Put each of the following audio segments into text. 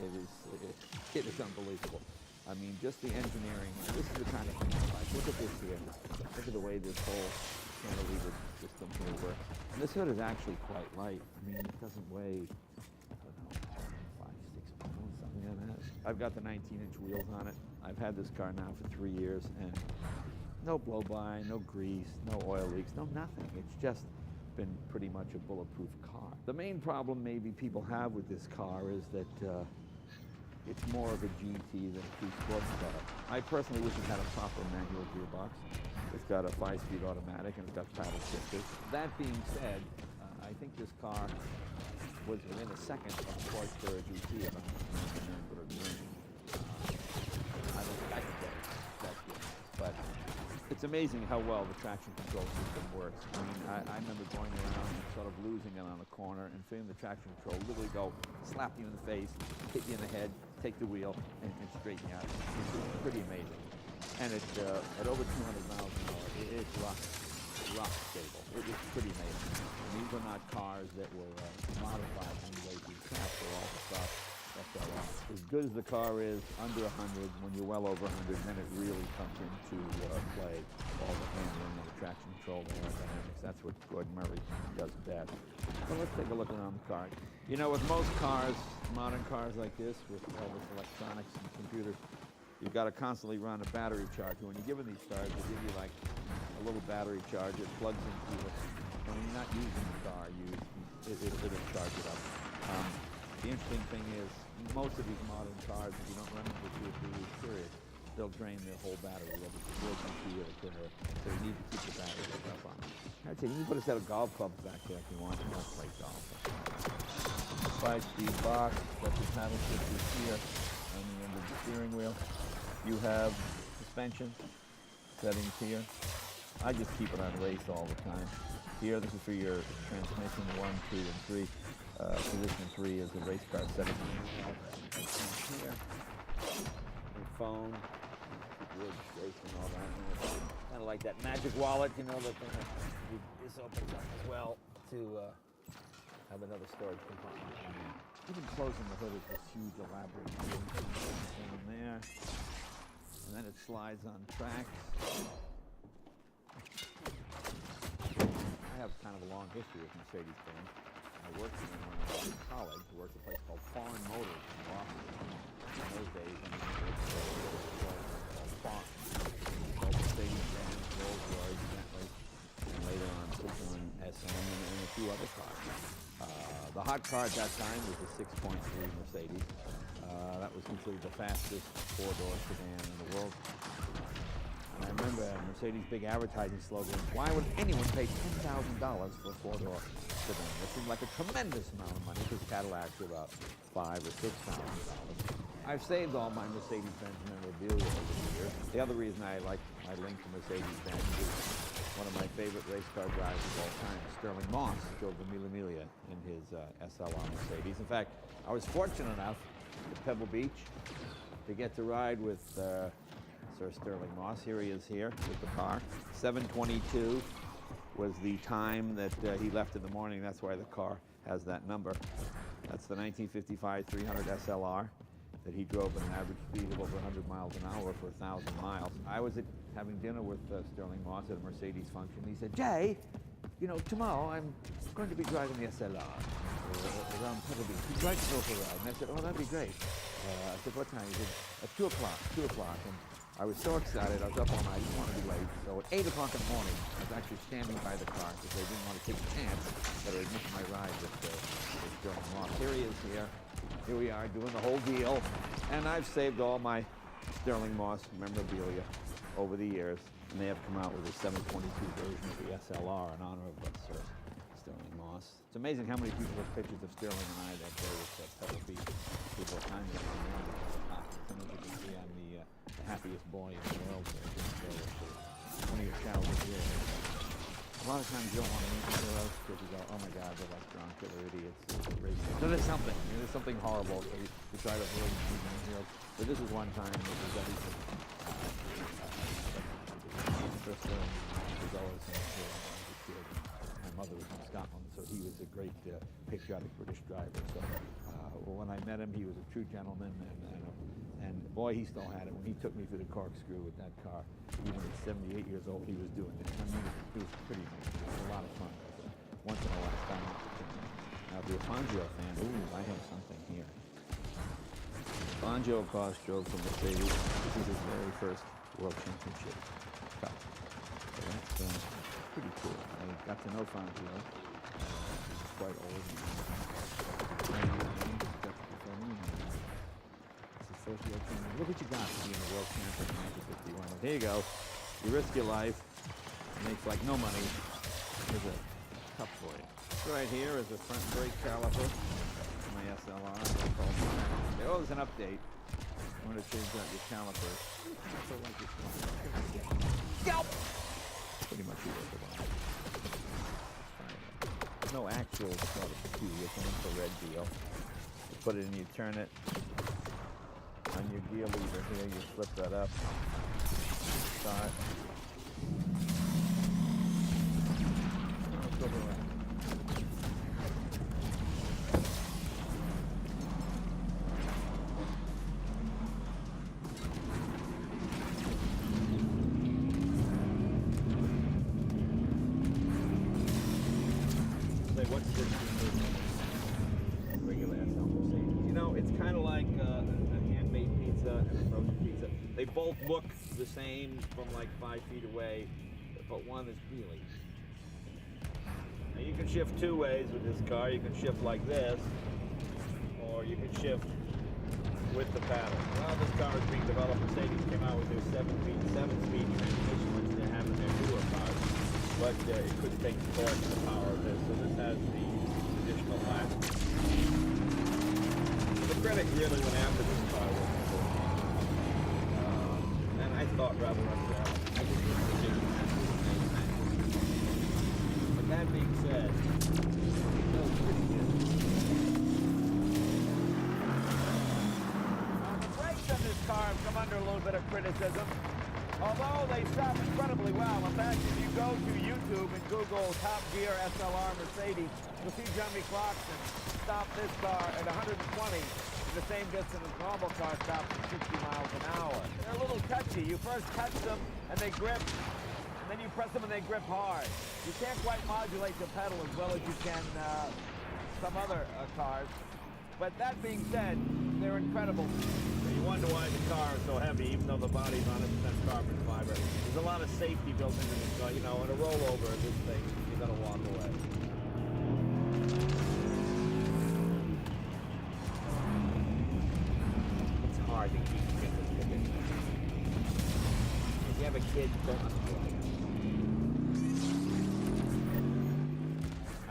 it is unbelievable. I mean, just the engineering. This is the kind of thing I like. Look at this here. Look at the way this whole cantilever system here works. And this hood is actually quite light. I mean, it doesn't weigh, I don't know, 5, 6 pounds, something like that. I've got the 19-inch wheels on it. I've had this car now for 3 years, and no blow-by, no grease, no oil leaks, no nothing. It's just been pretty much a bulletproof car. The main problem maybe people have with this car is that it's more of a GT than a true sports car. I personally wish it had a proper manual gearbox. It's got a 5-speed automatic and it's got paddle shifters. That being said, I think this car was within a second of a Sportster GT if I'm remembering correctly. I don't think I could get it that good, but it's amazing how well the traction control system works. I mean, I remember going around and sort of losing it on a corner and feeling the traction control literally go slap you in the face, hit you in the head, take the wheel, and straighten you out. It's pretty amazing. And at over 200 miles an hour, it's rock stable. It is pretty amazing. And these are not cars that were modified in any way to track for all the stuff. As good as the car is, under 100, when you're well over 100, then it really comes into play. All the handling and the traction control, the aerodynamics. That's what Gordon Murray does best. So let's take a look around the car. You know, with most cars, modern cars like this, with all this electronics and computers, you've got to constantly run a battery charger. When you're given these cars, they give you like a little battery charger. It plugs into it. And when you're not using the car, it'll charge it up. The interesting thing is, most of these modern cars, if you don't run them for 2 or 3 weeks period, they'll drain their whole battery, whether it's a 4 or a so you need to keep the battery up on. I'd say you can put a set of golf clubs back there if you want. You want to play golf. 5-speed box, got the paddle shifters here on the end of the steering wheel. You have suspension settings here. I just keep it on race all the time. Here, this is for your transmission 1, 2, and 3. Position 3 is the race car setting. Here, your phone, registration, all that. Kind of like that magic wallet, you know, that this opens up as well to have another storage compartment. Even closing the hood is this huge elaborate thing in there. And then it slides on tracks. I have kind of a long history with Mercedes-Benz. I worked in when I was in college. I worked at a place called Foreign Motors in Boston. In those days, I mean, it was called Foreign. Called Mercedes-Benz, Rolls-Royce, Bentley, and later on Citroen, SM, and a few other cars. The hot car at that time was the 6.3 Mercedes. That was considered the fastest 4-door sedan in the world. And I remember Mercedes' big advertising slogan, why would anyone pay $10,000 for a 4-door sedan? That seemed like a tremendous amount of money because Cadillacs were about $5,000 or $6,000. I've saved all my Mercedes-Benz memorabilia over the years. The other reason I like my link to Mercedes-Benz is one of my favorite race car drivers of all time, Sterling Moss, drove the Mille Miglia in his SLR Mercedes. In fact, I was fortunate enough at Pebble Beach to get to ride with Sir Sterling Moss. Here he is here with the car. 7:22 was the time that he left in the morning. That's why the car has that number. That's the 1955 300 SLR that he drove at an average speed of over 100 miles an hour for 1,000 miles. I was having dinner with Sterling Moss at a Mercedes function. He said, Jay, you know, tomorrow I'm going to be driving the SLR around Pebble Beach. Would you like to go for a ride? And I said, oh, that'd be great. I said, what time? He said, at 2 o'clock. And I was so excited. I was up all night. I didn't want to be late. So at 8 o'clock in the morning, I was actually standing by the car because they didn't want to take a chance that I'd miss my ride with Sterling Moss. Here he is here. Here we are doing the whole deal. And I've saved all my Sterling Moss memorabilia over the years. And they have come out with a 722 version of the SLR in honor of Sir Sterling Moss. It's amazing how many people have pictures of Sterling and I that day with Pebble Beach. People are kind of as you can see, I'm the happiest boy in the world. One of your childhood heroes. A lot of times you don't want to meet the heroes because you go, oh my God, they're like drunk, they're idiots. So there's something. You know, there's something horrible. So you try to avoid meeting the heroes. But this is one time that was everything. Sir Sterling was always a hero as a kid. And mother was from Scotland, so he was a great patriotic British driver. So when I met him, he was a true gentleman, and boy, he still had it. When he took me through the corkscrew with that car, even at 78 years old, he was doing it. I mean, it was pretty amazing. It was a lot of fun. It was a once in a lifetime opportunity. Now, if you're a Fangio fan, ooh, I have something here. Fangio, of course, drove for Mercedes. This is his very first World Championship Cup. So that's pretty cool. I got to know Fangio. He's quite old. Look what you got for being a world champion in 1951. Well, here you go. You risk your life. It makes like no money. Here's a cup for you. Right here is a front brake caliper. My SLR. Oh, there's an update. I'm going to change out your calipers. So like this one. Scalp! Pretty much you worth a while. No actual sort of key with an infrared deal. You put it in, you turn it. On your gear lever here, you flip that up. Start. Go around. Say, what's the difference between regular SL Mercedes? You know, it's kind of like handmade pizza and a frozen pizza. They both look the same from like 5 feet away, but one is really. Now you can shift two ways with this car. You can shift like this, or you can shift with the paddle. Well, this car is being developed. Mercedes came out with their 7-speed transmission, which they have in their newer cars, but it couldn't take the torque and the power of this. So this has the additional latch. The critic really went after this car, and I thought rather unfairly. I just think the decision but that being said, that was pretty good. The brakes on this car have come under a little bit of criticism, although they stop incredibly well. In fact, if you go to YouTube and Google Top Gear SLR Mercedes, you'll see Jeremy Clarkson stop this car at 120. The same distance as normal car stops at 60 miles an hour. They're a little touchy. You first touch them and they grip, and then you press them and they grip hard. You can't quite modulate the pedal as well as you can some other cars. But that being said, they're incredible. So you wonder why the car is so heavy, even though the body's 100% carbon fiber. There's a lot of safety built into this car. You know, in a rollover of this thing, you gotta walk away. Hard to keep kids with it. If you have a kid, don't unplug.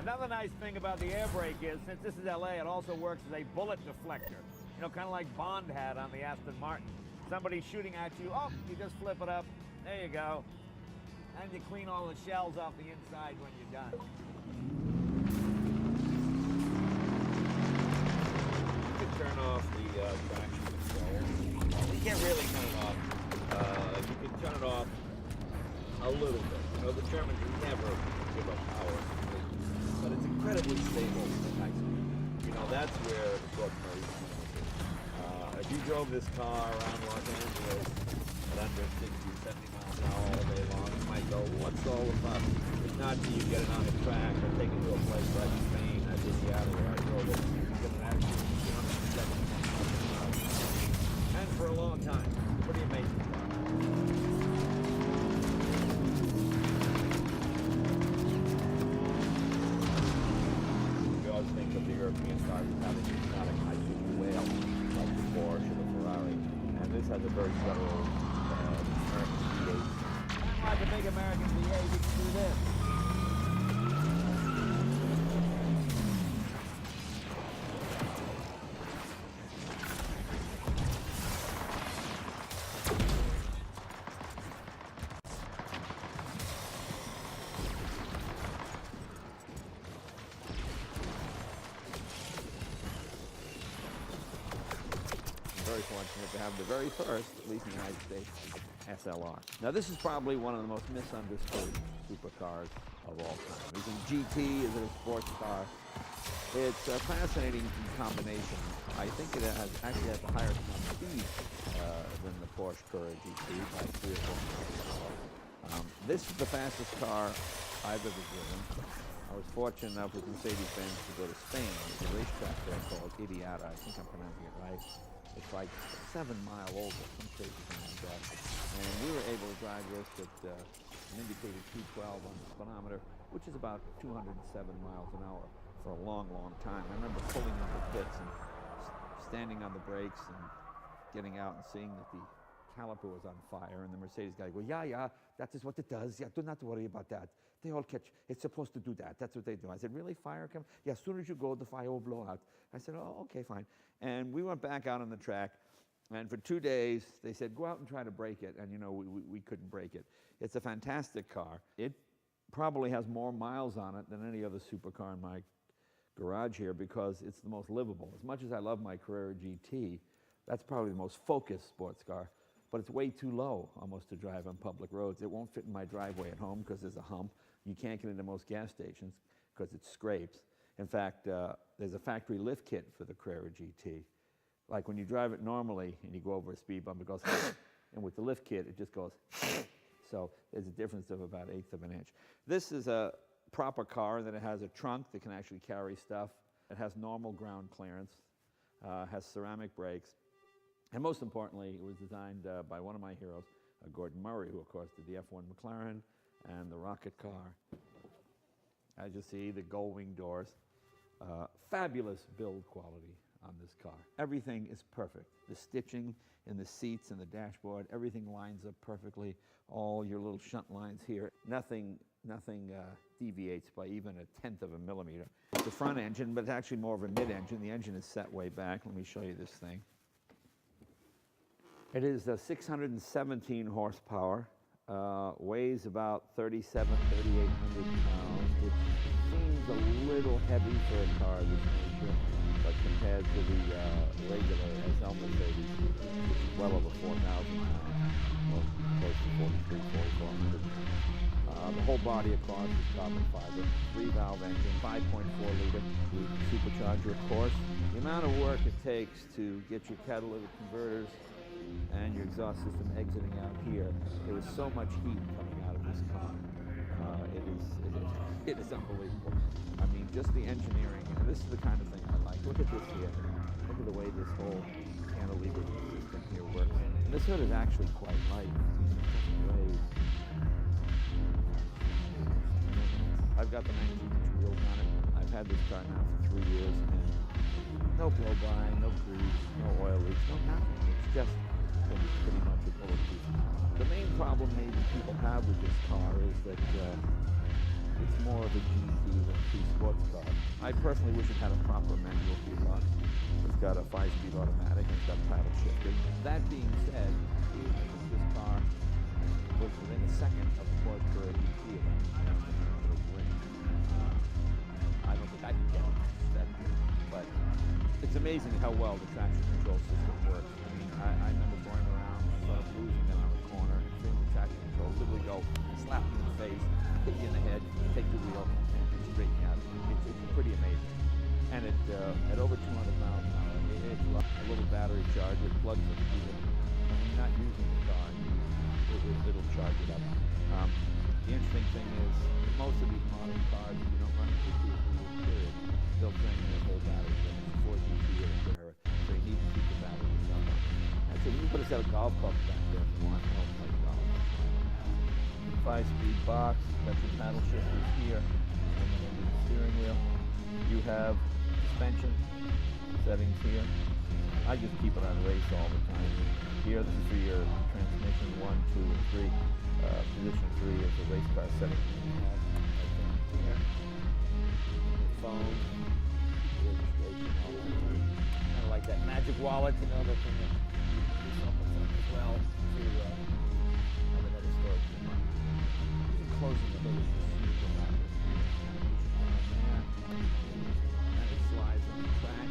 Another nice thing about the air brake is, since this is LA, it also works as a bullet deflector. You know, kind of like Bond had on the Aston Martin. Somebody's shooting at you, oh, you just flip it up, there you go. And you clean all the shells off the inside when you're done. You can turn off the traction control. You can't really turn it off. You can turn it off a little bit. You know, the Germans never give up power, but it's incredibly stable at high speed. You know, that's where the torque motor is. If you drove this car around Los Angeles at under 60, 70 miles an hour all day long, you might go, what's all the fuss? If not, till you get it on the track or take it to a place like Spain, as in Seattle where I drove it, you get an accident, 270 miles an hour. And for a long time. Pretty amazing car. We always think of the European cars as having exotic high-speed whale, like the Porsche or the Ferrari. And this has a very subtle American V8. Like a big American V8, you can do this. Very fortunate to have the very first, at least in the United States, SLR. Now this is probably one of the most misunderstood supercars of all time. Is it a GT? Is it a sports car? It's a fascinating combination. I think it actually has a higher top speed than the Porsche Carrera GT by 3 or 4 miles an hour. This is the fastest car I've ever driven. I was fortunate enough with Mercedes-Benz to go to Spain. There's a racetrack there called Idiada. I think I'm pronouncing it right. It's like 7 mile over, some crazy thing like that. And we were able to drive this at an indicated 212 on the speedometer, which is about 207 miles an hour for a long, long time. I remember pulling into the pits and standing on the brakes and getting out and seeing that the caliper was on fire, and the Mercedes guy go, yeah, that is what it does. Yeah, do not worry about that. They all catch. It's supposed to do that. That's what they do. I said, really, fire come? Yeah, as soon as you go, the fire will blow out. I said, oh, okay, fine. And we went back out on the track, and for 2 days, they said, go out and try to break it. And, you know, we couldn't break it. It's a fantastic car. It probably has more miles on it than any other supercar in my garage here because it's the most livable. As much as I love my Carrera GT, that's probably the most focused sports car, but it's way too low almost to drive on public roads. It won't fit in my driveway at home because there's a hump. You can't get into most gas stations because it scrapes. In fact, there's a factory lift kit for the Carrera GT. Like when you drive it normally and you go over a speed bump, it goes, and with the lift kit, it just goes, so there's a difference of about 1/8 of an inch. This is a proper car that it has a trunk that can actually carry stuff. It has normal ground clearance, has ceramic brakes, and most importantly, it was designed by one of my heroes, Gordon Murray, who of course did the F1 McLaren and the rocket car. As you see, the gull wing doors. Fabulous build quality on this car. Everything is perfect. The stitching in the seats and the dashboard, everything lines up perfectly. All your little shunt lines here. Nothing deviates by even 1/10 of a millimeter. It's a front engine, but it's actually more of a mid-engine. The engine is set way back. Let me show you this thing. It is 617 horsepower, weighs about 3,800 pounds, which seems a little heavy for a car of this nature, but compared to the regular SL Mercedes, which is well over 4,000 pounds, well, close to 4,400. The whole body, of course, is carbon fiber, 3-valve engine, 5.4 liter supercharger, of course. The amount of work it takes to get your catalytic converters and your exhaust system exiting out here, there is so much heat coming out of this car. It is unbelievable. I mean, just the engineering, and this is the kind of thing I like. Look at this here. Look at the way this whole cantilever system here works. And this hood is actually quite light. I've got the 19-inch wheels on it. I've had this car now for 3 years, and no blow-by, no grease, no oil leaks, no nothing. It's just pretty much a bulletproof. The main problem maybe people have with this car is that it's more of a GT than a sports car. I personally wish it had a proper manual gearbox. It's got a 5-speed automatic and it's got paddle shifting. That being said, I think this car was within a second of the Porsche Carrera GT. I don't think I can get that, but it's amazing how well the traction control system works. I mean, I remember going around, sort of losing it on a corner, and seeing the traction control literally go, slap you in the face, hit you in the head, take the wheel, and straighten you out. It's pretty amazing. And at over 200 miles an hour, it's a little battery charge. It plugs into it. When you're not using the car, it'll charge it up. The interesting thing is, most of these modern cars, if you don't run into a period, they'll drain their whole battery. Before GT or Carrera, so you need to keep the battery up. And so you can put a set of golf clubs back there if you want to help play golf. 5-speed box, got your paddle shifters here, and then the steering wheel. You have suspension settings here. I just keep it on race all the time. Here, this is for your transmission 1, 2, and 3. Position 3 is the race car setting. Here. The phone, registration, all that. Kind of like that magic wallet, you know, that can do something as well to have another storage department. Closing the hood is super rapid. And it slides on the track.